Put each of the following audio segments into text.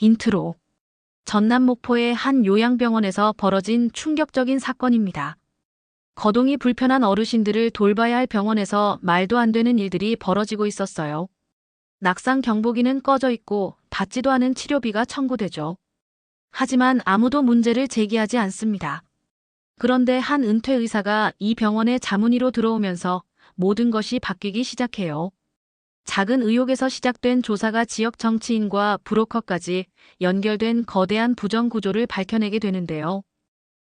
인트로. 전남 목포의 한 요양병원에서 벌어진 충격적인 사건입니다. 거동이 불편한 어르신들을 돌봐야 할 병원에서 말도 안 되는 일들이 벌어지고 있었어요. 낙상 경보기는 꺼져 있고 받지도 않은 치료비가 청구되죠. 하지만 아무도 문제를 제기하지 않습니다. 그런데 한 은퇴 의사가 이 병원에 자문의로 들어오면서 모든 것이 바뀌기 시작해요. 작은 의혹에서 시작된 조사가 지역 정치인과 브로커까지 연결된 거대한 부정 구조를 밝혀내게 되는데요.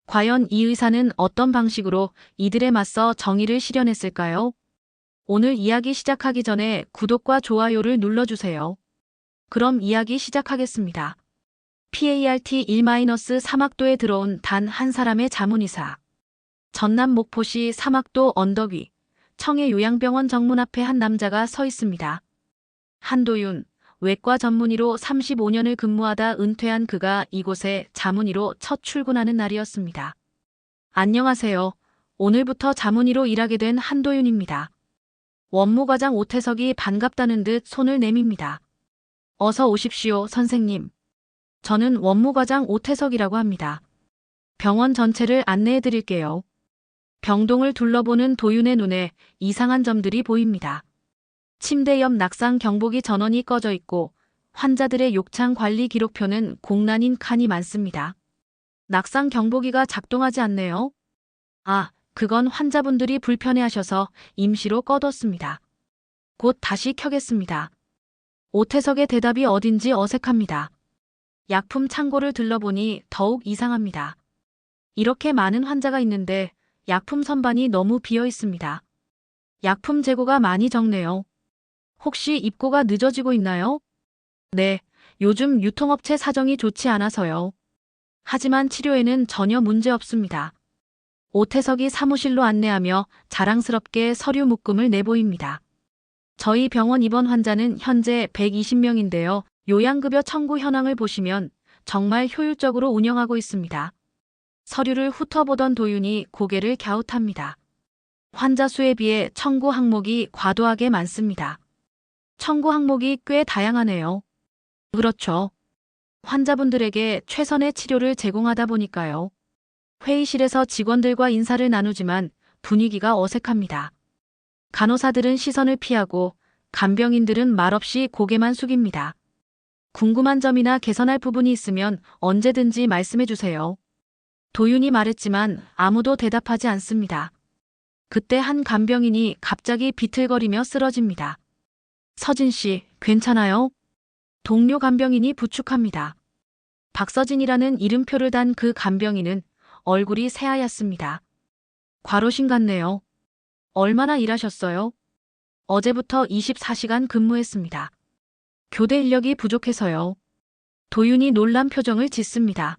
과연 이 의사는 어떤 방식으로 이들에 맞서 정의를 실현했을까요? 오늘 이야기 시작하기 전에 구독과 좋아요를 눌러주세요. 그럼 이야기 시작하겠습니다. PART 1-3학도에 들어온 단 한 사람의 자문의사. 전남 목포시 삼학도 언덕 위 청해 요양병원 정문 앞에 한 남자가 서 있습니다. 한도윤, 외과 전문의로 35년을 근무하다 은퇴한 그가 이곳에 자문의로 첫 출근하는 날이었습니다. 안녕하세요. 오늘부터 자문의로 일하게 된 한도윤입니다. 원무과장 오태석이 반갑다는 듯 손을 내밉니다. 어서 오십시오, 선생님. 저는 원무과장 오태석이라고 합니다. 병원 전체를 안내해 드릴게요. 병동을 둘러보는 도윤의 눈에 이상한 점들이 보입니다. 침대 옆 낙상 경보기 전원이 꺼져 있고 환자들의 욕창 관리 기록표는 공란인 칸이 많습니다. 낙상 경보기가 작동하지 않네요. 아, 그건 환자분들이 불편해하셔서 임시로 꺼뒀습니다. 곧 다시 켜겠습니다. 오태석의 대답이 어딘지 어색합니다. 약품 창고를 들러보니 더욱 이상합니다. 이렇게 많은 환자가 있는데 약품 선반이 너무 비어 있습니다. 약품 재고가 많이 적네요. 혹시 입고가 늦어지고 있나요? 네, 요즘 유통업체 사정이 좋지 않아서요. 하지만 치료에는 전혀 문제 없습니다. 오태석이 사무실로 안내하며 자랑스럽게 서류 묶음을 내보입니다. 저희 병원 입원 환자는 현재 120명인데요. 요양급여 청구 현황을 보시면 정말 효율적으로 운영하고 있습니다. 서류를 훑어보던 도윤이 고개를 갸웃합니다. 환자 수에 비해 청구 항목이 과도하게 많습니다. 청구 항목이 꽤 다양하네요. 그렇죠. 환자분들에게 최선의 치료를 제공하다 보니까요. 회의실에서 직원들과 인사를 나누지만 분위기가 어색합니다. 간호사들은 시선을 피하고 간병인들은 말없이 고개만 숙입니다. 궁금한 점이나 개선할 부분이 있으면 언제든지 말씀해 주세요. 도윤이 말했지만 아무도 대답하지 않습니다. 그때 한 간병인이 갑자기 비틀거리며 쓰러집니다. 서진 씨, 괜찮아요? 동료 간병인이 부축합니다. 박서진이라는 이름표를 단 그 간병인은 얼굴이 새하얗습니다. 과로신 같네요. 얼마나 일하셨어요? 어제부터 24시간 근무했습니다. 교대 인력이 부족해서요. 도윤이 놀란 표정을 짓습니다.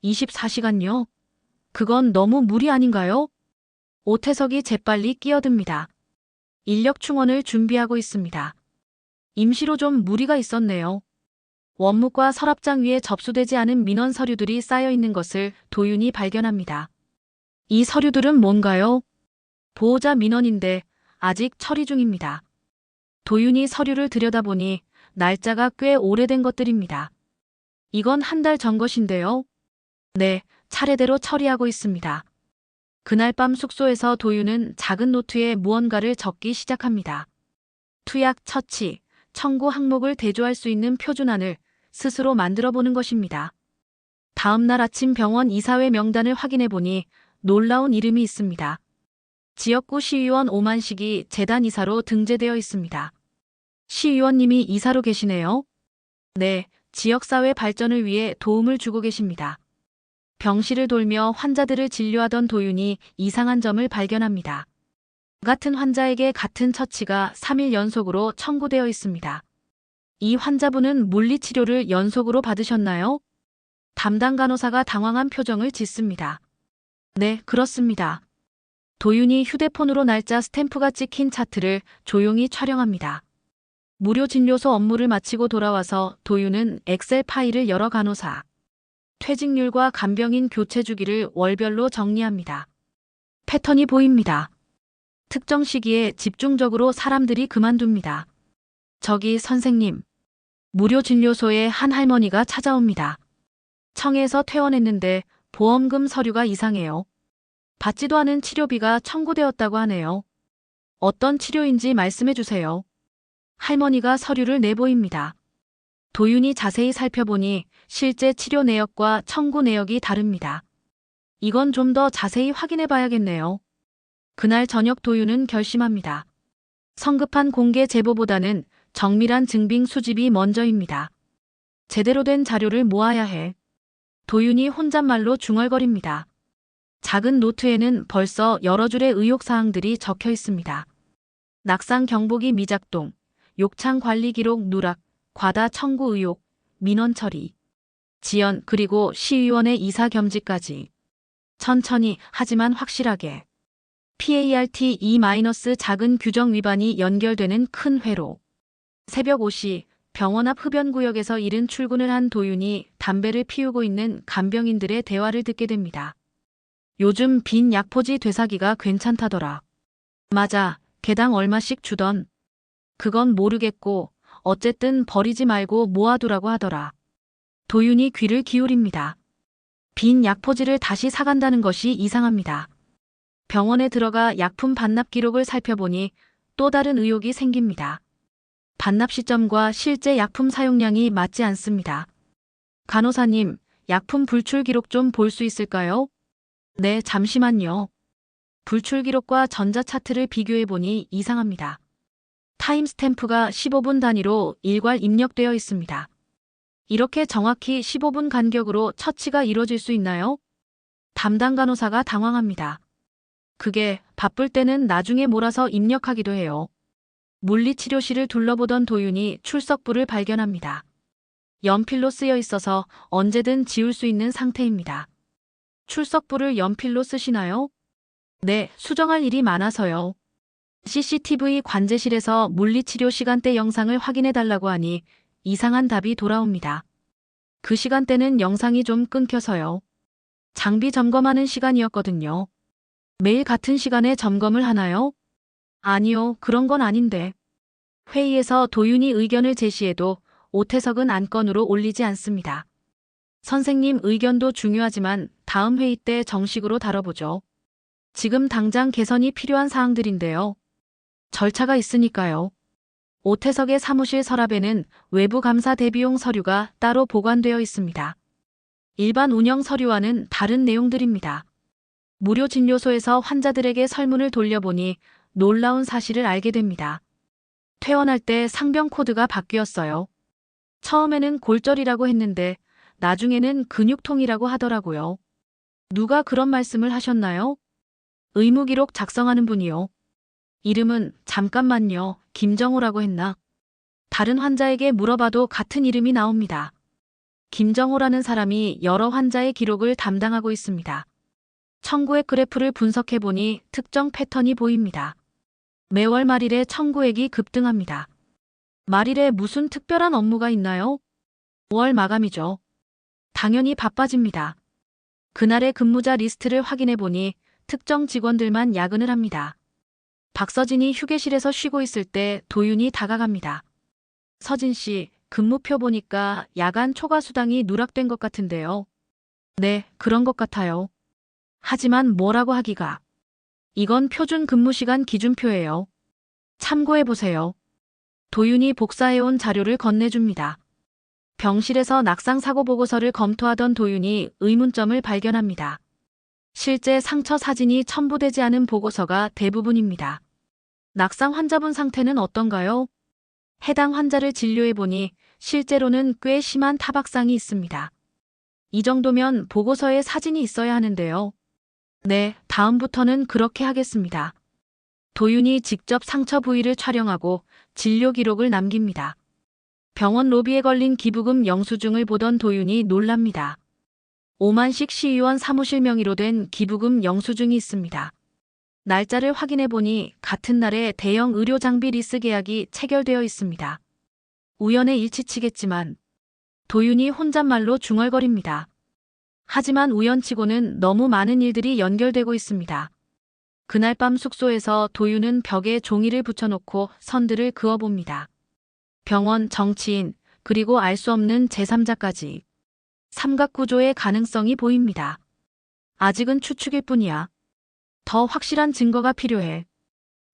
24시간요? 그건 너무 무리 아닌가요? 오태석이 재빨리 끼어듭니다. 인력 충원을 준비하고 있습니다. 임시로 좀 무리가 있었네요. 원무과 서랍장 위에 접수되지 않은 민원 서류들이 쌓여 있는 것을 도윤이 발견합니다. 이 서류들은 뭔가요? 보호자 민원인데 아직 처리 중입니다. 도윤이 서류를 들여다보니 날짜가 꽤 오래된 것들입니다. 이건 한 달 전 것인데요. 네, 차례대로 처리하고 있습니다. 그날 밤 숙소에서 도윤은 작은 노트에 무언가를 적기 시작합니다. 투약 처치, 청구 항목을 대조할 수 있는 표준안을 스스로 만들어 보는 것입니다. 다음 날 아침 병원 이사회 명단을 확인해 보니 놀라운 이름이 있습니다. 지역구 시의원 오만식이 재단 이사로 등재되어 있습니다. 시의원님이 이사로 계시네요. 네, 지역사회 발전을 위해 도움을 주고 계십니다. 병실을 돌며 환자들을 진료하던 도윤이 이상한 점을 발견합니다. 같은 환자에게 같은 처치가 3일 연속으로 청구되어 있습니다. 이 환자분은 물리치료를 연속으로 받으셨나요? 담당 간호사가 당황한 표정을 짓습니다. 네, 그렇습니다. 도윤이 휴대폰으로 날짜 스탬프가 찍힌 차트를 조용히 촬영합니다. 무료 진료소 업무를 마치고 돌아와서 도윤은 엑셀 파일을 열어 간호사, 퇴직률과 간병인 교체 주기를 월별로 정리합니다. 패턴이 보입니다. 특정 시기에 집중적으로 사람들이 그만둡니다. 저기 선생님. 무료 진료소에 한 할머니가 찾아옵니다. 청해에서 퇴원했는데 보험금 서류가 이상해요. 받지도 않은 치료비가 청구되었다고 하네요. 어떤 치료인지 말씀해 주세요. 할머니가 서류를 내보입니다. 도윤이 자세히 살펴보니 실제 치료 내역과 청구 내역이 다릅니다. 이건 좀 더 자세히 확인해 봐야겠네요. 그날 저녁 도윤은 결심합니다. 성급한 공개 제보보다는 정밀한 증빙 수집이 먼저입니다. 제대로 된 자료를 모아야 해. 도윤이 혼잣말로 중얼거립니다. 작은 노트에는 벌써 여러 줄의 의혹사항들이 적혀 있습니다. 낙상 경보기 미작동, 욕창 관리 기록 누락, 과다 청구 의혹, 민원 처리, 지연 그리고 시의원의 이사 겸직까지. 천천히 하지만 확실하게. PART-E- 작은 규정 위반이 연결되는 큰 회로. 새벽 5시 병원 앞 흡연구역에서 이른 출근을 한 도윤이 담배를 피우고 있는 간병인들의 대화를 듣게 됩니다. 요즘 빈 약포지 되사기가 괜찮다더라. 맞아, 개당 얼마씩 주던. 그건 모르겠고 어쨌든 버리지 말고 모아두라고 하더라. 도윤이 귀를 기울입니다. 빈 약포지를 다시 사간다는 것이 이상합니다. 병원에 들어가 약품 반납 기록을 살펴보니 또 다른 의혹이 생깁니다. 반납 시점과 실제 약품 사용량이 맞지 않습니다. 간호사님, 약품 불출 기록 좀 볼 수 있을까요? 네, 잠시만요. 불출 기록과 전자 차트를 비교해보니 이상합니다. 타임 스탬프가 15분 단위로 일괄 입력되어 있습니다. 이렇게 정확히 15분 간격으로 처치가 이루어질 수 있나요? 담당 간호사가 당황합니다. 그게 바쁠 때는 나중에 몰아서 입력하기도 해요. 물리치료실을 둘러보던 도윤이 출석부를 발견합니다. 연필로 쓰여 있어서 언제든 지울 수 있는 상태입니다. 출석부를 연필로 쓰시나요? 네, 수정할 일이 많아서요. CCTV 관제실에서 물리치료 시간대 영상을 확인해달라고 하니 이상한 답이 돌아옵니다. 그 시간대는 영상이 좀 끊겨서요. 장비 점검하는 시간이었거든요. 매일 같은 시간에 점검을 하나요? 아니요, 그런 건 아닌데. 회의에서 도윤이 의견을 제시해도 오태석은 안건으로 올리지 않습니다. 선생님 의견도 중요하지만 다음 회의 때 정식으로 다뤄보죠. 지금 당장 개선이 필요한 사항들인데요. 절차가 있으니까요. 오태석의 사무실 서랍에는 외부 감사 대비용 서류가 따로 보관되어 있습니다. 일반 운영 서류와는 다른 내용들입니다. 무료 진료소에서 환자들에게 설문을 돌려보니 놀라운 사실을 알게 됩니다. 퇴원할 때 상병 코드가 바뀌었어요. 처음에는 골절이라고 했는데 나중에는 근육통이라고 하더라고요. 누가 그런 말씀을 하셨나요? 의무기록 작성하는 분이요. 이름은 잠깐만요. 김정호라고 했나? 다른 환자에게 물어봐도 같은 이름이 나옵니다. 김정호라는 사람이 여러 환자의 기록을 담당하고 있습니다. 청구액 그래프를 분석해보니 특정 패턴이 보입니다. 매월 말일에 청구액이 급등합니다. 말일에 무슨 특별한 업무가 있나요? 5월 마감이죠. 당연히 바빠집니다. 그날의 근무자 리스트를 확인해보니 특정 직원들만 야근을 합니다. 박서진이 휴게실에서 쉬고 있을 때 도윤이 다가갑니다. 서진 씨, 근무표 보니까 야간 초과 수당이 누락된 것 같은데요. 네, 그런 것 같아요. 하지만 뭐라고 하기가. 이건 표준 근무시간 기준표예요. 참고해보세요. 도윤이 복사해온 자료를 건네줍니다. 병실에서 낙상사고 보고서를 검토하던 도윤이 의문점을 발견합니다. 실제 상처 사진이 첨부되지 않은 보고서가 대부분입니다. 낙상 환자분 상태는 어떤가요? 해당 환자를 진료해보니 실제로는 꽤 심한 타박상이 있습니다. 이 정도면 보고서에 사진이 있어야 하는데요. 네, 다음부터는 그렇게 하겠습니다. 도윤이 직접 상처 부위를 촬영하고 진료 기록을 남깁니다. 병원 로비에 걸린 기부금 영수증을 보던 도윤이 놀랍니다. 오만식 시의원 사무실 명의로 된 기부금 영수증이 있습니다. 날짜를 확인해보니 같은 날에 대형 의료 장비 리스 계약이 체결되어 있습니다. 우연의 일치치겠지만 도윤이 혼잣말로 중얼거립니다. 하지만 우연치고는 너무 많은 일들이 연결되고 있습니다. 그날 밤 숙소에서 도윤은 벽에 종이를 붙여놓고 선들을 그어봅니다. 병원, 정치인, 그리고 알 수 없는 제3자까지. 삼각구조의 가능성이 보입니다. 아직은 추측일 뿐이야. 더 확실한 증거가 필요해.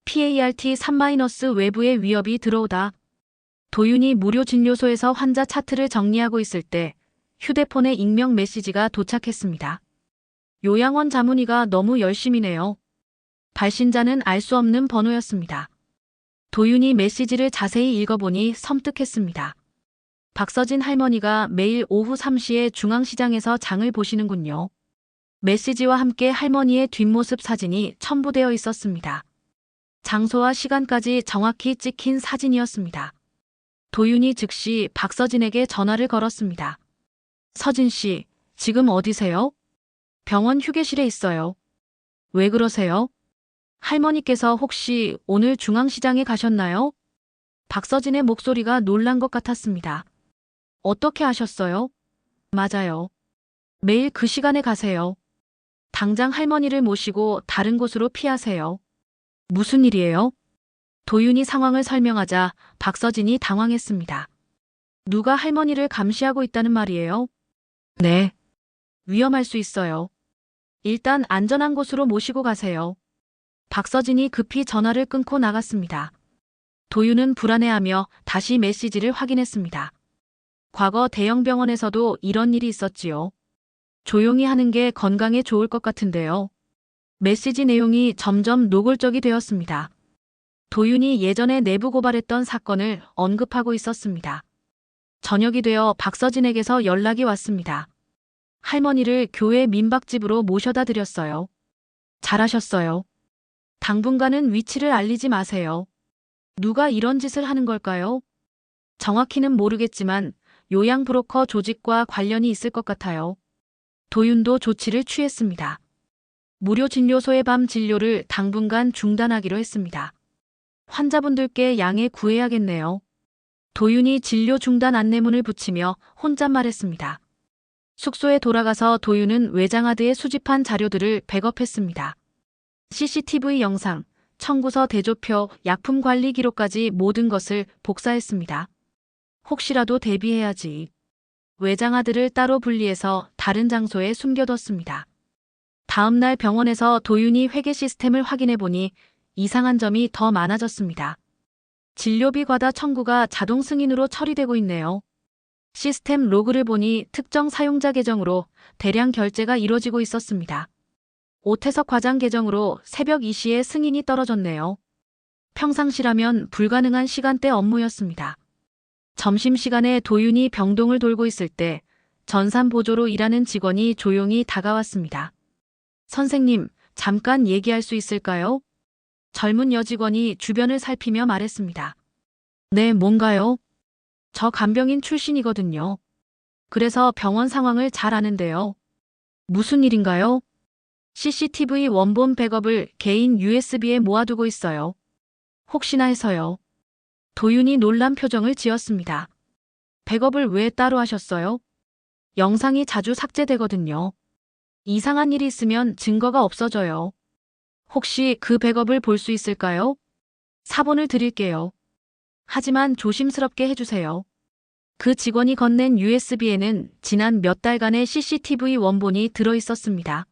PART3- 외부의 위협이 들어오다. 도윤이 무료 진료소에서 환자 차트를 정리하고 있을 때 휴대폰에 익명 메시지가 도착했습니다. 요양원 자문의가 너무 열심이네요. 발신자는 알 수 없는 번호였습니다. 도윤이 메시지를 자세히 읽어보니 섬뜩했습니다. 박서진 할머니가 매일 오후 3시에 중앙시장에서 장을 보시는군요. 메시지와 함께 할머니의 뒷모습 사진이 첨부되어 있었습니다. 장소와 시간까지 정확히 찍힌 사진이었습니다. 도윤이 즉시 박서진에게 전화를 걸었습니다. 서진 씨, 지금 어디세요? 병원 휴게실에 있어요. 왜 그러세요? 할머니께서 혹시 오늘 중앙시장에 가셨나요? 박서진의 목소리가 놀란 것 같았습니다. 어떻게 아셨어요? 맞아요. 매일 그 시간에 가세요. 당장 할머니를 모시고 다른 곳으로 피하세요. 무슨 일이에요? 도윤이 상황을 설명하자 박서진이 당황했습니다. 누가 할머니를 감시하고 있다는 말이에요? 네. 위험할 수 있어요. 일단 안전한 곳으로 모시고 가세요. 박서진이 급히 전화를 끊고 나갔습니다. 도윤은 불안해하며 다시 메시지를 확인했습니다. 과거 대형 병원에서도 이런 일이 있었지요. 조용히 하는 게 건강에 좋을 것 같은데요. 메시지 내용이 점점 노골적이 되었습니다. 도윤이 예전에 내부 고발했던 사건을 언급하고 있었습니다. 저녁이 되어 박서진에게서 연락이 왔습니다. 할머니를 교회 민박집으로 모셔다 드렸어요. 잘하셨어요. 당분간은 위치를 알리지 마세요. 누가 이런 짓을 하는 걸까요? 정확히는 모르겠지만 요양 브로커 조직과 관련이 있을 것 같아요. 도윤도 조치를 취했습니다. 무료 진료소의 밤 진료를 당분간 중단하기로 했습니다. 환자분들께 양해 구해야겠네요. 도윤이 진료 중단 안내문을 붙이며 혼잣말했습니다. 숙소에 돌아가서 도윤은 외장하드에 수집한 자료들을 백업했습니다. CCTV 영상, 청구서 대조표, 약품 관리 기록까지 모든 것을 복사했습니다. 혹시라도 대비해야지. 외장하드를 따로 분리해서 다른 장소에 숨겨뒀습니다. 다음 날 병원에서 도윤이 회계 시스템을 확인해 보니 이상한 점이 더 많아졌습니다. 진료비 과다 청구가 자동 승인으로 처리되고 있네요. 시스템 로그를 보니 특정 사용자 계정으로 대량 결제가 이루어지고 있었습니다. 오태석 과장 계정으로 새벽 2시에 승인이 떨어졌네요. 평상시라면 불가능한 시간대 업무였습니다. 점심시간에 도윤이 병동을 돌고 있을 때 전산보조로 일하는 직원이 조용히 다가왔습니다. 선생님, 잠깐 얘기할 수 있을까요? 젊은 여직원이 주변을 살피며 말했습니다. 네, 뭔가요? 저 간병인 출신이거든요. 그래서 병원 상황을 잘 아는데요. 무슨 일인가요? CCTV 원본 백업을 개인 USB에 모아두고 있어요. 혹시나 해서요. 도윤이 놀란 표정을 지었습니다. 백업을 왜 따로 하셨어요? 영상이 자주 삭제되거든요. 이상한 일이 있으면 증거가 없어져요. 혹시 그 백업을 볼 수 있을까요? 사본을 드릴게요. 하지만 조심스럽게 해주세요. 그 직원이 건넨 USB에는 지난 몇 달간의 CCTV 원본이 들어있었습니다.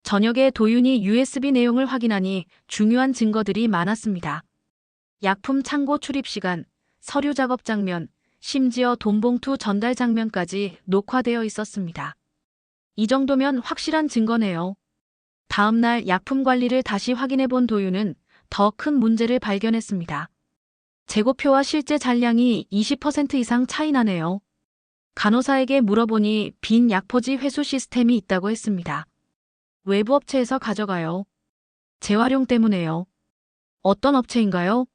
저녁에 도윤이 USB 내용을 확인하니 중요한 증거들이 많았습니다. 약품 창고 출입 시간, 서류 작업 장면, 심지어 돈봉투 전달 장면까지 녹화되어 있었습니다. 이 정도면 확실한 증거네요. 다음 날 약품 관리를 다시 확인해 본 도윤은 더 큰 문제를 발견했습니다. 재고표와 실제 잔량이 20% 이상 차이 나네요. 간호사에게 물어보니 빈 약포지 회수 시스템이 있다고 했습니다. 외부 업체에서 가져가요. 재활용 때문에요. 어떤 업체인가요?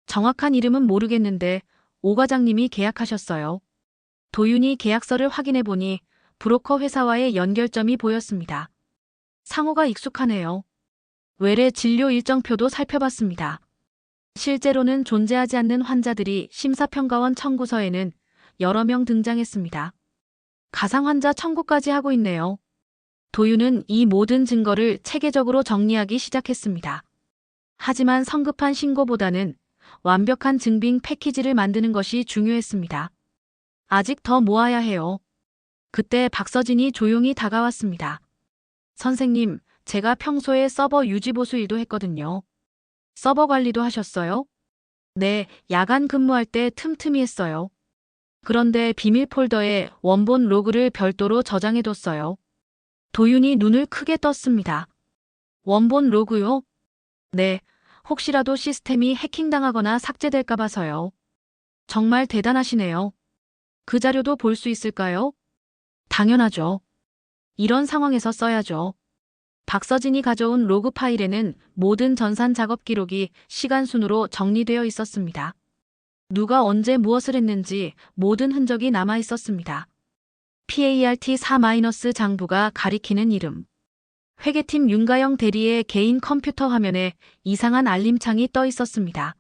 정확한 이름은 모르겠는데 오 과장님이 계약하셨어요. 도윤이 계약서를 확인해 보니 브로커 회사와의 연결점이 보였습니다. 상호가 익숙하네요. 외래 진료 일정표도 살펴봤습니다. 실제로는 존재하지 않는 환자들이 심사평가원 청구서에는 여러 명 등장했습니다. 가상 환자 청구까지 하고 있네요. 도윤은 이 모든 증거를 체계적으로 정리하기 시작했습니다. 하지만 성급한 신고보다는 완벽한 증빙 패키지를 만드는 것이 중요했습니다. 아직 더 모아야 해요. 그때 박서진이 조용히 다가왔습니다. 선생님, 제가 평소에 서버 유지보수 일도 했거든요. 서버 관리도 하셨어요? 네, 야간 근무할 때 틈틈이 했어요. 그런데 비밀 폴더에 원본 로그를 별도로 저장해뒀어요. 도윤이 눈을 크게 떴습니다. 원본 로그요? 네, 혹시라도 시스템이 해킹당하거나 삭제될까 봐서요. 정말 대단하시네요. 그 자료도 볼 수 있을까요? 당연하죠. 이런 상황에서 써야죠. 박서진이 가져온 로그 파일에는 모든 전산 작업 기록이 시간 순으로 정리되어 있었습니다. 누가 언제 무엇을 했는지 모든 흔적이 남아 있었습니다. PART4- 장부가 가리키는 이름. 회계팀 윤가영 대리의 개인 컴퓨터 화면에 이상한 알림창이 떠 있었습니다.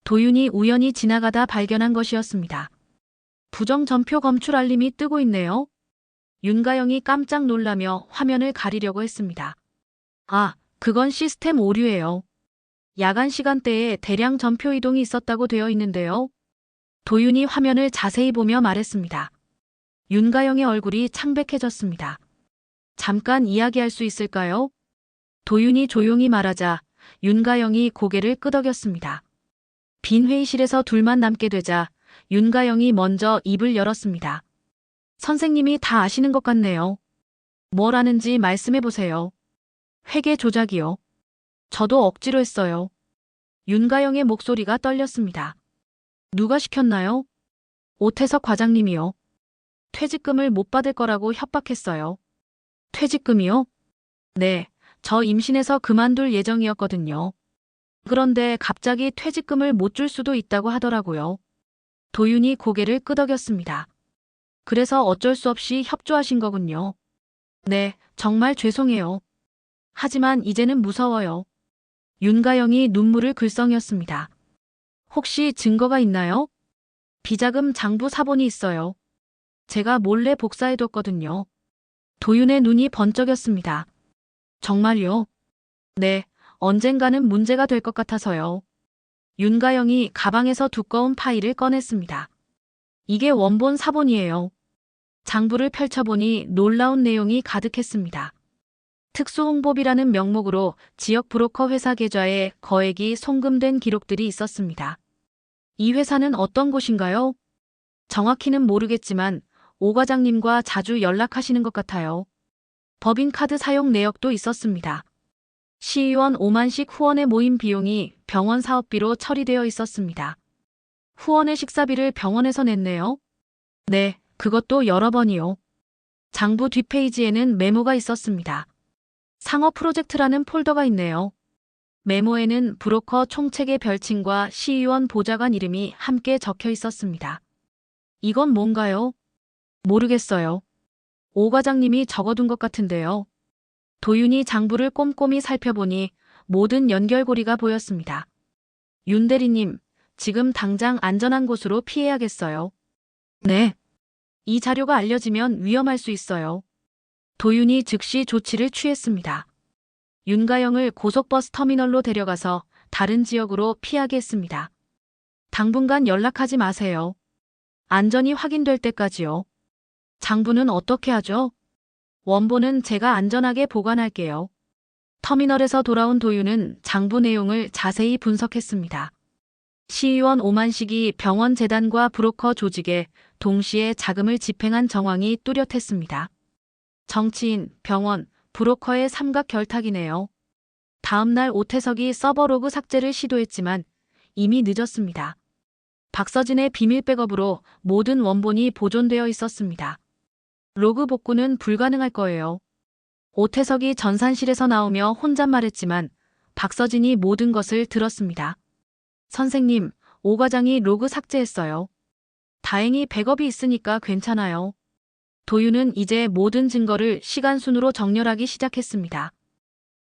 도윤이 우연히 지나가다 발견한 것이었습니다. 부정 전표 검출 알림이 뜨고 있네요. 윤가영이 깜짝 놀라며 화면을 가리려고 했습니다. 아, 그건 시스템 오류예요. 야간 시간대에 대량 전표 이동이 있었다고 되어 있는데요. 도윤이 화면을 자세히 보며 말했습니다. 윤가영의 얼굴이 창백해졌습니다. 잠깐 이야기할 수 있을까요? 도윤이 조용히 말하자 윤가영이 고개를 끄덕였습니다. 빈 회의실에서 둘만 남게 되자 윤가영이 먼저 입을 열었습니다. 선생님이 다 아시는 것 같네요. 뭘 아는지 말씀해 보세요. 회계 조작이요. 저도 억지로 했어요. 윤가영의 목소리가 떨렸습니다. 누가 시켰나요? 오태석 과장님이요. 퇴직금을 못 받을 거라고 협박했어요. 퇴직금이요? 네, 저 임신해서 그만둘 예정이었거든요. 그런데 갑자기 퇴직금을 못 줄 수도 있다고 하더라고요. 도윤이 고개를 끄덕였습니다. 그래서 어쩔 수 없이 협조하신 거군요. 네, 정말 죄송해요. 하지만 이제는 무서워요. 윤가영이 눈물을 글썽였습니다. 혹시 증거가 있나요? 비자금 장부 사본이 있어요. 제가 몰래 복사해뒀거든요. 도윤의 눈이 번쩍였습니다. 정말요? 네, 언젠가는 문제가 될 것 같아서요. 윤가영이 가방에서 두꺼운 파일을 꺼냈습니다. 이게 원본 사본이에요. 장부를 펼쳐보니 놀라운 내용이 가득했습니다. 특수홍보비라는 명목으로 지역 브로커 회사 계좌에 거액이 송금된 기록들이 있었습니다. 이 회사는 어떤 곳인가요? 정확히는 모르겠지만 오 과장님과 자주 연락하시는 것 같아요. 법인카드 사용 내역도 있었습니다. 시의원 5만씩 후원의 모임 비용이 병원 사업비로 처리되어 있었습니다. 후원의 식사비를 병원에서 냈네요. 네, 그것도 여러 번이요. 장부 뒷페이지에는 메모가 있었습니다. 상업 프로젝트라는 폴더가 있네요. 메모에는 브로커 총책의 별칭과 시의원 보좌관 이름이 함께 적혀 있었습니다. 이건 뭔가요? 모르겠어요. 오 과장님이 적어둔 것 같은데요. 도윤이 장부를 꼼꼼히 살펴보니 모든 연결고리가 보였습니다. 윤 대리님, 지금 당장 안전한 곳으로 피해야겠어요. 네. 이 자료가 알려지면 위험할 수 있어요. 도윤이 즉시 조치를 취했습니다. 윤가영을 고속버스 터미널로 데려가서 다른 지역으로 피하게 했습니다. 당분간 연락하지 마세요. 안전이 확인될 때까지요. 장부는 어떻게 하죠? 원본은 제가 안전하게 보관할게요. 터미널에서 돌아온 도윤은 장부 내용을 자세히 분석했습니다. 시의원 오만식이 병원 재단과 브로커 조직에 동시에 자금을 집행한 정황이 뚜렷했습니다. 정치인, 병원, 브로커의 삼각 결탁이네요. 다음 날 오태석이 서버 로그 삭제를 시도했지만 이미 늦었습니다. 박서진의 비밀 백업으로 모든 원본이 보존되어 있었습니다. 로그 복구는 불가능할 거예요. 오태석이 전산실에서 나오며 혼잣말했지만 박서진이 모든 것을 들었습니다. 선생님, 오 과장이 로그 삭제했어요. 다행히 백업이 있으니까 괜찮아요. 도윤은 이제 모든 증거를 시간순으로 정렬하기 시작했습니다.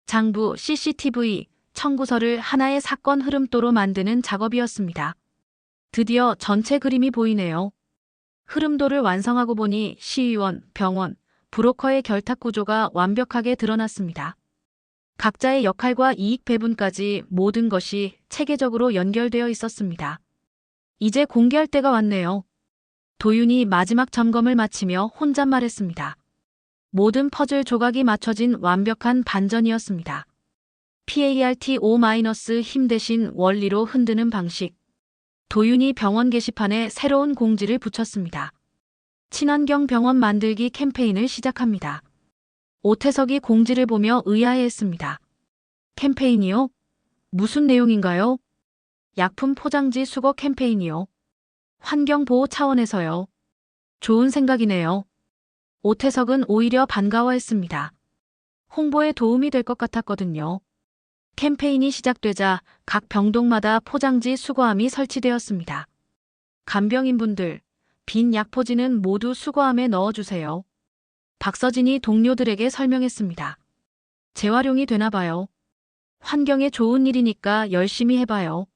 장부, CCTV, 청구서를 하나의 사건 흐름도로 만드는 작업이었습니다. 드디어 전체 그림이 보이네요. 흐름도를 완성하고 보니 시의원, 병원, 브로커의 결탁 구조가 완벽하게 드러났습니다. 각자의 역할과 이익 배분까지 모든 것이 체계적으로 연결되어 있었습니다. 이제 공개할 때가 왔네요. 도윤이 마지막 점검을 마치며 혼잣말했습니다. 모든 퍼즐 조각이 맞춰진 완벽한 반전이었습니다. PART-O- 힘 대신 원리로 흔드는 방식. 도윤이 병원 게시판에 새로운 공지를 붙였습니다. 친환경 병원 만들기 캠페인을 시작합니다. 오태석이 공지를 보며 의아해했습니다. 캠페인이요? 무슨 내용인가요? 약품 포장지 수거 캠페인이요. 환경보호 차원에서요. 좋은 생각이네요. 오태석은 오히려 반가워했습니다. 홍보에 도움이 될 것 같았거든요. 캠페인이 시작되자 각 병동마다 포장지 수거함이 설치되었습니다. 간병인분들, 빈 약포지는 모두 수거함에 넣어주세요. 박서진이 동료들에게 설명했습니다. 재활용이 되나 봐요. 환경에 좋은 일이니까 열심히 해봐요.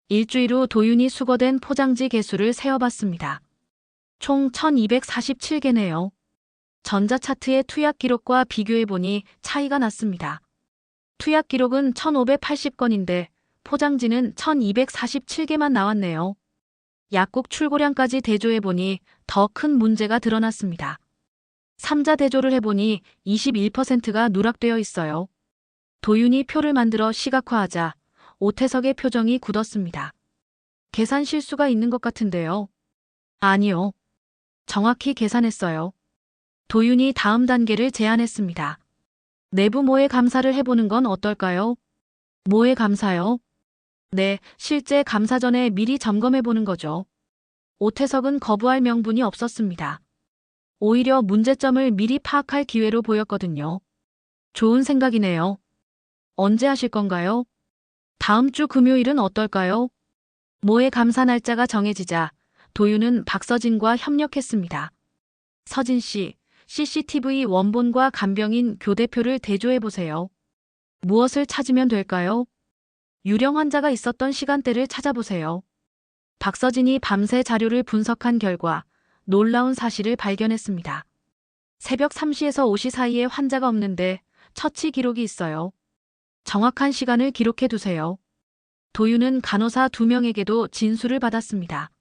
일주일 후 도윤이 수거된 포장지 개수를 세어봤습니다. 총 1247개네요. 전자차트의 투약 기록과 비교해보니 차이가 났습니다. 투약 기록은 1580건인데 포장지는 1247개만 나왔네요. 약국 출고량까지 대조해보니 더 큰 문제가 드러났습니다. 3자 대조를 해보니 21%가 누락되어 있어요. 도윤이 표를 만들어 시각화하자 오태석의 표정이 굳었습니다. 계산 실수가 있는 것 같은데요. 아니요. 정확히 계산했어요. 도윤이 다음 단계를 제안했습니다. 내부 모해 감사를 해보는 건 어떨까요? 모해 감사요? 네, 실제 감사 전에 미리 점검해보는 거죠. 오태석은 거부할 명분이 없었습니다. 오히려 문제점을 미리 파악할 기회로 보였거든요. 좋은 생각이네요. 언제 하실 건가요? 다음 주 금요일은 어떨까요? 모해 감사 날짜가 정해지자 도윤은 박서진과 협력했습니다. 서진 씨, CCTV 원본과 간병인 교대표를 대조해보세요. 무엇을 찾으면 될까요? 유령 환자가 있었던 시간대를 찾아보세요. 박서진이 밤새 자료를 분석한 결과 놀라운 사실을 발견했습니다. 새벽 3시에서 5시 사이에 환자가 없는데 처치 기록이 있어요. 정확한 시간을 기록해두세요. 도윤은 간호사 2명에게도 진술을 받았습니다.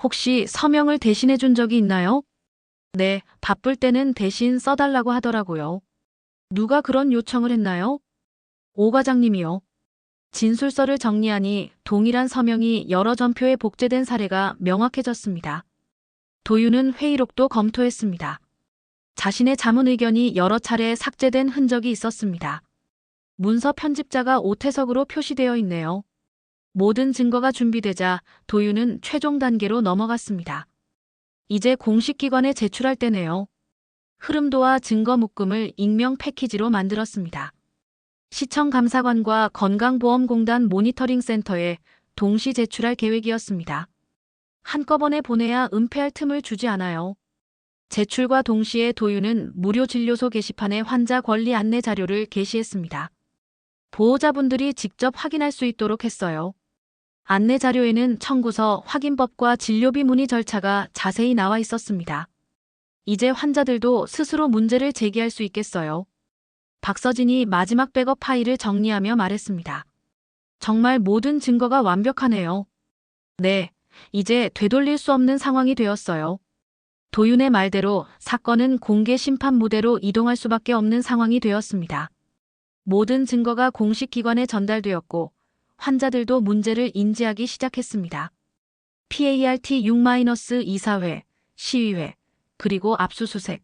혹시 서명을 대신해 준 적이 있나요? 네, 바쁠 때는 대신 써달라고 하더라고요. 누가 그런 요청을 했나요? 오 과장님이요. 진술서를 정리하니 동일한 서명이 여러 전표에 복제된 사례가 명확해졌습니다. 도윤은 회의록도 검토했습니다. 자신의 자문 의견이 여러 차례 삭제된 흔적이 있었습니다. 문서 편집자가 오태석으로 표시되어 있네요. 모든 증거가 준비되자 도윤은 최종 단계로 넘어갔습니다. 이제 공식 기관에 제출할 때네요. 흐름도와 증거 묶음을 익명 패키지로 만들었습니다. 시청 감사관과 건강보험공단 모니터링 센터에 동시 제출할 계획이었습니다. 한꺼번에 보내야 은폐할 틈을 주지 않아요. 제출과 동시에 도윤은 무료 진료소 게시판에 환자 권리 안내 자료를 게시했습니다. 보호자분들이 직접 확인할 수 있도록 했어요. 안내 자료에는 청구서, 확인법과 진료비 문의 절차가 자세히 나와 있었습니다. 이제 환자들도 스스로 문제를 제기할 수 있겠어요. 박서진이 마지막 백업 파일을 정리하며 말했습니다. 정말 모든 증거가 완벽하네요. 네, 이제 되돌릴 수 없는 상황이 되었어요. 도윤의 말대로 사건은 공개 심판 무대로 이동할 수밖에 없는 상황이 되었습니다. 모든 증거가 공식 기관에 전달되었고 환자들도 문제를 인지하기 시작했습니다. PART-6- 이사회, 시의회, 그리고 압수수색.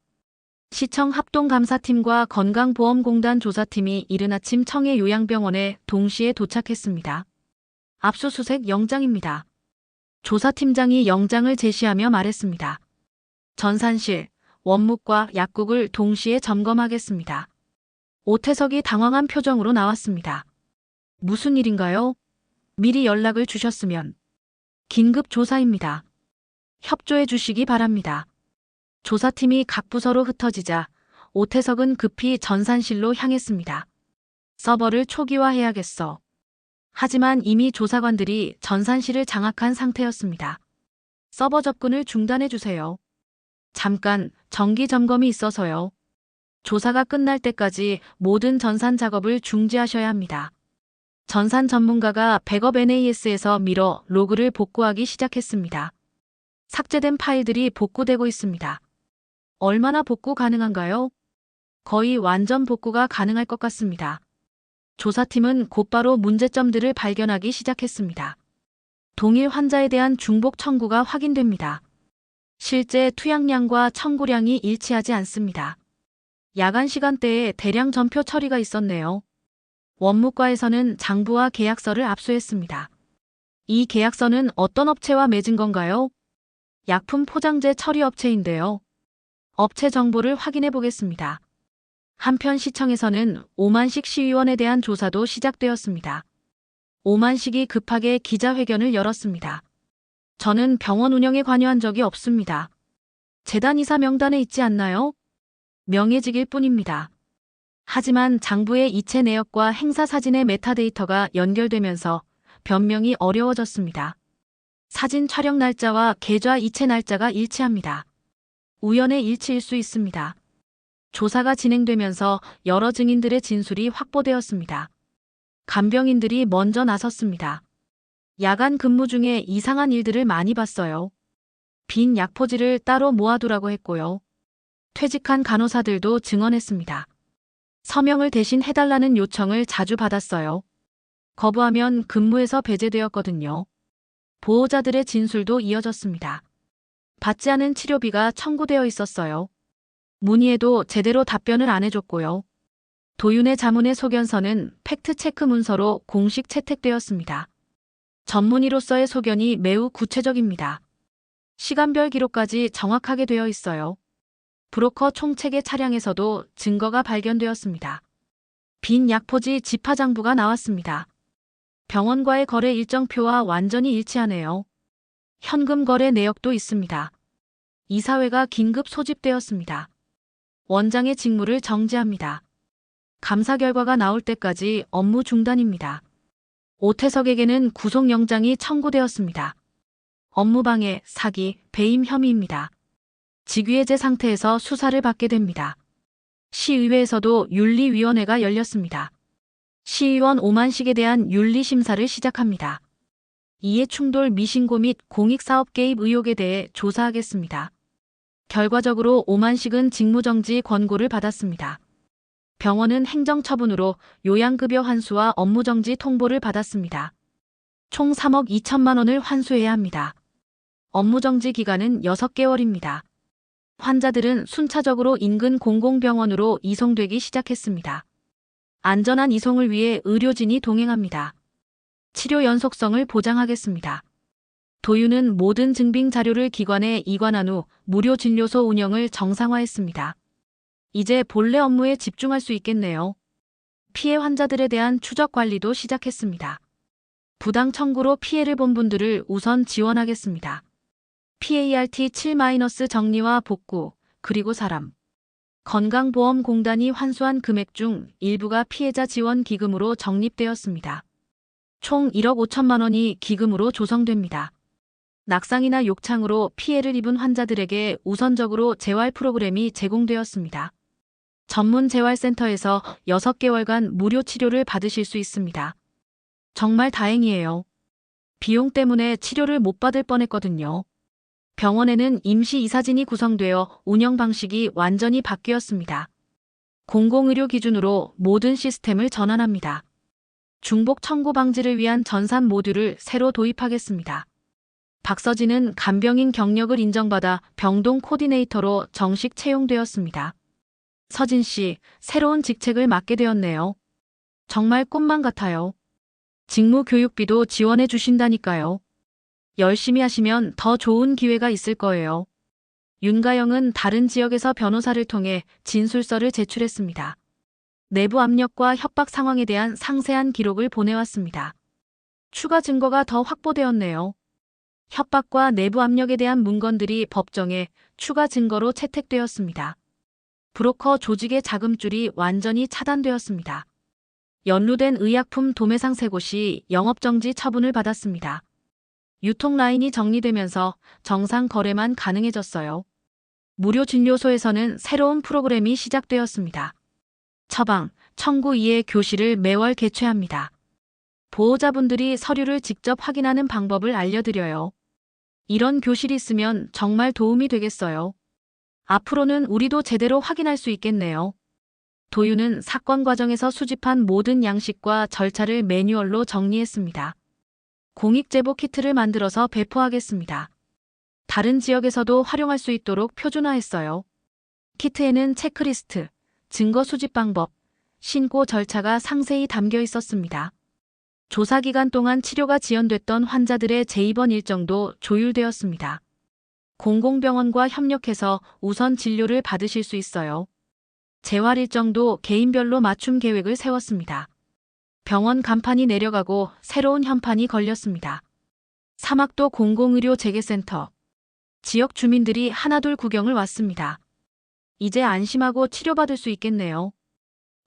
시청 합동감사팀과 건강보험공단 조사팀이 이른 아침 청해 요양병원에 동시에 도착했습니다. 압수수색 영장입니다. 조사팀장이 영장을 제시하며 말했습니다. 전산실, 원무과 약국을 동시에 점검하겠습니다. 오태석이 당황한 표정으로 나왔습니다. 무슨 일인가요? 미리 연락을 주셨으면. 긴급 조사입니다. 협조해 주시기 바랍니다. 조사팀이 각 부서로 흩어지자 오태석은 급히 전산실로 향했습니다. 서버를 초기화해야겠어. 하지만 이미 조사관들이 전산실을 장악한 상태였습니다. 서버 접근을 중단해 주세요. 잠깐 정기 점검이 있어서요. 조사가 끝날 때까지 모든 전산 작업을 중지하셔야 합니다. 전산 전문가가 백업 NAS에서 밀어 로그를 복구하기 시작했습니다. 삭제된 파일들이 복구되고 있습니다. 얼마나 복구 가능한가요? 거의 완전 복구가 가능할 것 같습니다. 조사팀은 곧바로 문제점들을 발견하기 시작했습니다. 동일 환자에 대한 중복 청구가 확인됩니다. 실제 투약량과 청구량이 일치하지 않습니다. 야간 시간대에 대량 전표 처리가 있었네요. 원무과에서는 장부와 계약서를 압수했습니다. 이 계약서는 어떤 업체와 맺은 건가요? 약품 포장재 처리 업체인데요. 업체 정보를 확인해 보겠습니다. 한편 시청에서는 오만식 시의원에 대한 조사도 시작되었습니다. 오만식이 급하게 기자회견을 열었습니다. 저는 병원 운영에 관여한 적이 없습니다. 재단 이사 명단에 있지 않나요? 명예직일 뿐입니다. 하지만 장부의 이체 내역과 행사 사진의 메타데이터가 연결되면서 변명이 어려워졌습니다. 사진 촬영 날짜와 계좌 이체 날짜가 일치합니다. 우연의 일치일 수 있습니다. 조사가 진행되면서 여러 증인들의 진술이 확보되었습니다. 간병인들이 먼저 나섰습니다. 야간 근무 중에 이상한 일들을 많이 봤어요. 빈 약포지를 따로 모아두라고 했고요. 퇴직한 간호사들도 증언했습니다. 서명을 대신 해달라는 요청을 자주 받았어요. 거부하면 근무에서 배제되었거든요. 보호자들의 진술도 이어졌습니다. 받지 않은 치료비가 청구되어 있었어요. 문의해도 제대로 답변을 안 해줬고요. 도윤의 자문의 소견서는 팩트체크 문서로 공식 채택되었습니다. 전문의로서의 소견이 매우 구체적입니다. 시간별 기록까지 정확하게 되어 있어요. 브로커 총책의 차량에서도 증거가 발견되었습니다. 빈 약포지 집화장부가 나왔습니다. 병원과의 거래 일정표와 완전히 일치하네요. 현금 거래 내역도 있습니다. 이사회가 긴급 소집되었습니다. 원장의 직무를 정지합니다. 감사 결과가 나올 때까지 업무 중단입니다. 오태석에게는 구속영장이 청구되었습니다. 업무방해, 사기, 배임 혐의입니다. 직위해제 상태에서 수사를 받게 됩니다. 시의회에서도 윤리위원회가 열렸습니다. 시의원 오만식에 대한 윤리심사를 시작합니다. 이해충돌 미신고 및 공익사업 개입 의혹에 대해 조사하겠습니다. 결과적으로 오만식은 직무정지 권고를 받았습니다. 병원은 행정처분으로 요양급여 환수와 업무정지 통보를 받았습니다. 총 3억 2천만 원을 환수해야 합니다. 업무정지 기간은 6개월입니다. 환자들은 순차적으로 인근 공공병원으로 이송되기 시작했습니다. 안전한 이송을 위해 의료진이 동행합니다. 치료 연속성을 보장하겠습니다. 도유는 모든 증빙 자료를 기관에 이관한 후 무료 진료소 운영을 정상화했습니다. 이제 본래 업무에 집중할 수 있겠네요. 피해 환자들에 대한 추적 관리도 시작했습니다. 부당 청구로 피해를 본 분들을 우선 지원하겠습니다. PART 7- 정리와 복구, 그리고 사람. 건강보험공단이 환수한 금액 중 일부가 피해자 지원 기금으로 적립되었습니다. 총 1억 5천만 원이 기금으로 조성됩니다. 낙상이나 욕창으로 피해를 입은 환자들에게 우선적으로 재활 프로그램이 제공되었습니다. 전문 재활센터에서 6개월간 무료 치료를 받으실 수 있습니다. 정말 다행이에요. 비용 때문에 치료를 못 받을 뻔했거든요. 병원에는 임시 이사진이 구성되어 운영 방식이 완전히 바뀌었습니다. 공공의료 기준으로 모든 시스템을 전환합니다. 중복 청구 방지를 위한 전산 모듈을 새로 도입하겠습니다. 박서진은 간병인 경력을 인정받아 병동 코디네이터로 정식 채용되었습니다. 서진 씨, 새로운 직책을 맡게 되었네요. 정말 꿈만 같아요. 직무 교육비도 지원해 주신다니까요. 열심히 하시면 더 좋은 기회가 있을 거예요. 윤가영은 다른 지역에서 변호사를 통해 진술서를 제출했습니다. 내부 압력과 협박 상황에 대한 상세한 기록을 보내왔습니다. 추가 증거가 더 확보되었네요. 협박과 내부 압력에 대한 문건들이 법정에 추가 증거로 채택되었습니다. 브로커 조직의 자금줄이 완전히 차단되었습니다. 연루된 의약품 도매상 3곳이 영업정지 처분을 받았습니다. 유통 라인이 정리되면서 정상 거래만 가능해졌어요. 무료 진료소에서는 새로운 프로그램이 시작되었습니다. 처방, 청구 이해 교실을 매월 개최합니다. 보호자분들이 서류를 직접 확인하는 방법을 알려드려요. 이런 교실이 있으면 정말 도움이 되겠어요. 앞으로는 우리도 제대로 확인할 수 있겠네요. 도윤은 사건 과정에서 수집한 모든 양식과 절차를 매뉴얼로 정리했습니다. 공익제보 키트를 만들어서 배포하겠습니다. 다른 지역에서도 활용할 수 있도록 표준화했어요. 키트에는 체크리스트, 증거 수집 방법, 신고 절차가 상세히 담겨 있었습니다. 조사 기간 동안 치료가 지연됐던 환자들의 재입원 일정도 조율되었습니다. 공공병원과 협력해서 우선 진료를 받으실 수 있어요. 재활 일정도 개인별로 맞춤 계획을 세웠습니다. 병원 간판이 내려가고 새로운 현판이 걸렸습니다. 사막도 공공의료 재개센터. 지역 주민들이 하나둘 구경을 왔습니다. 이제 안심하고 치료받을 수 있겠네요.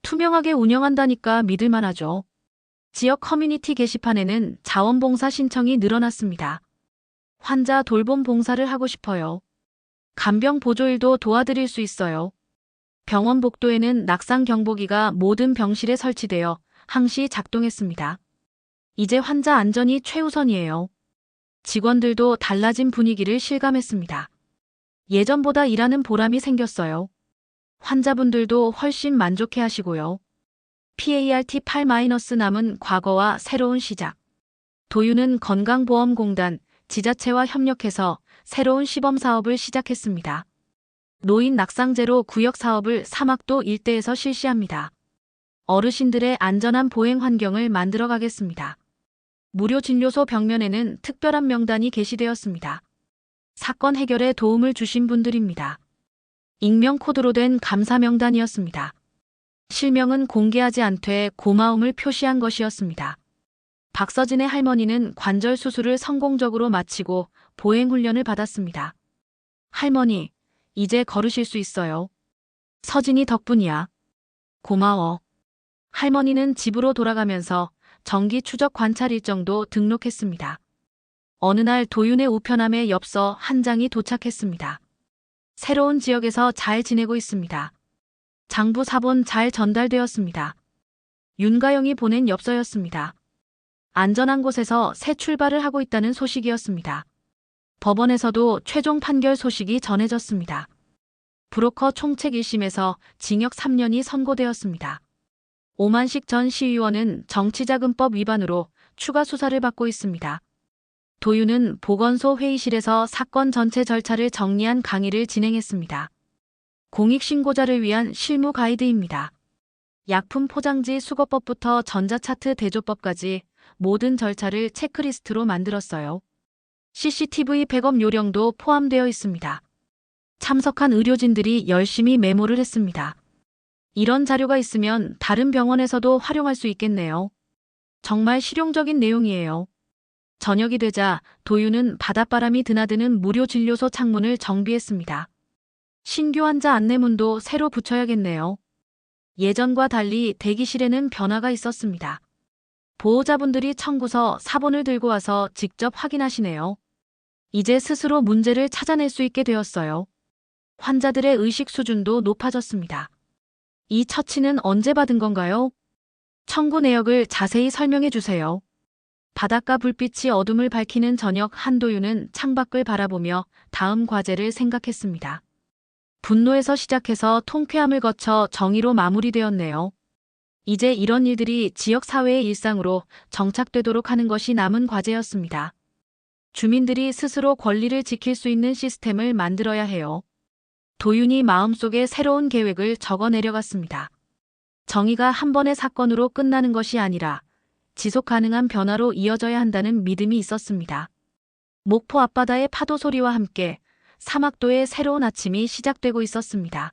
투명하게 운영한다니까 믿을만하죠. 지역 커뮤니티 게시판에는 자원봉사 신청이 늘어났습니다. 환자 돌봄 봉사를 하고 싶어요. 간병 보조일도 도와드릴 수 있어요. 병원 복도에는 낙상 경보기가 모든 병실에 설치되어 항시 작동했습니다. 이제 환자 안전이 최우선이에요. 직원들도 달라진 분위기를 실감했습니다. 예전보다 일하는 보람이 생겼어요. 환자분들도 훨씬 만족해 하시고요. PART 8- 남은 과거와 새로운 시작. 도유는 건강보험공단, 지자체와 협력해서 새로운 시범 사업을 시작했습니다. 노인 낙상제로 구역 사업을 사막도 일대에서 실시합니다. 어르신들의 안전한 보행 환경을 만들어 가겠습니다. 무료 진료소 벽면에는 특별한 명단이 게시되었습니다. 사건 해결에 도움을 주신 분들입니다. 익명 코드로 된 감사 명단이었습니다. 실명은 공개하지 않되 고마움을 표시한 것이었습니다. 박서진의 할머니는 관절 수술을 성공적으로 마치고 보행 훈련을 받았습니다. 할머니, 이제 걸으실 수 있어요. 서진이 덕분이야. 고마워. 할머니는 집으로 돌아가면서 정기 추적 관찰 일정도 등록했습니다. 어느 날 도윤의 우편함에 엽서 한 장이 도착했습니다. 새로운 지역에서 잘 지내고 있습니다. 장부 사본 잘 전달되었습니다. 윤가영이 보낸 엽서였습니다. 안전한 곳에서 새 출발을 하고 있다는 소식이었습니다. 법원에서도 최종 판결 소식이 전해졌습니다. 브로커 총책 1심에서 징역 3년이 선고되었습니다. 오만식 전 시의원은 정치자금법 위반으로 추가 수사를 받고 있습니다. 도윤은 보건소 회의실에서 사건 전체 절차를 정리한 강의를 진행했습니다. 공익신고자를 위한 실무 가이드입니다. 약품 포장지 수거법부터 전자차트 대조법까지 모든 절차를 체크리스트로 만들었어요. CCTV 백업 요령도 포함되어 있습니다. 참석한 의료진들이 열심히 메모를 했습니다. 이런 자료가 있으면 다른 병원에서도 활용할 수 있겠네요. 정말 실용적인 내용이에요. 저녁이 되자 도윤은 바닷바람이 드나드는 무료 진료소 창문을 정비했습니다. 신규 환자 안내문도 새로 붙여야겠네요. 예전과 달리 대기실에는 변화가 있었습니다. 보호자분들이 청구서 사본을 들고 와서 직접 확인하시네요. 이제 스스로 문제를 찾아낼 수 있게 되었어요. 환자들의 의식 수준도 높아졌습니다. 이 처치는 언제 받은 건가요? 청구 내역을 자세히 설명해 주세요. 바닷가 불빛이 어둠을 밝히는 저녁 한도윤은 창밖을 바라보며 다음 과제를 생각했습니다. 분노에서 시작해서 통쾌함을 거쳐 정의로 마무리되었네요. 이제 이런 일들이 지역사회의 일상으로 정착되도록 하는 것이 남은 과제였습니다. 주민들이 스스로 권리를 지킬 수 있는 시스템을 만들어야 해요. 도윤이 마음속에 새로운 계획을 적어 내려갔습니다. 정의가 한 번의 사건으로 끝나는 것이 아니라 지속 가능한 변화로 이어져야 한다는 믿음이 있었습니다. 목포 앞바다의 파도 소리와 함께 사막도의 새로운 아침이 시작되고 있었습니다.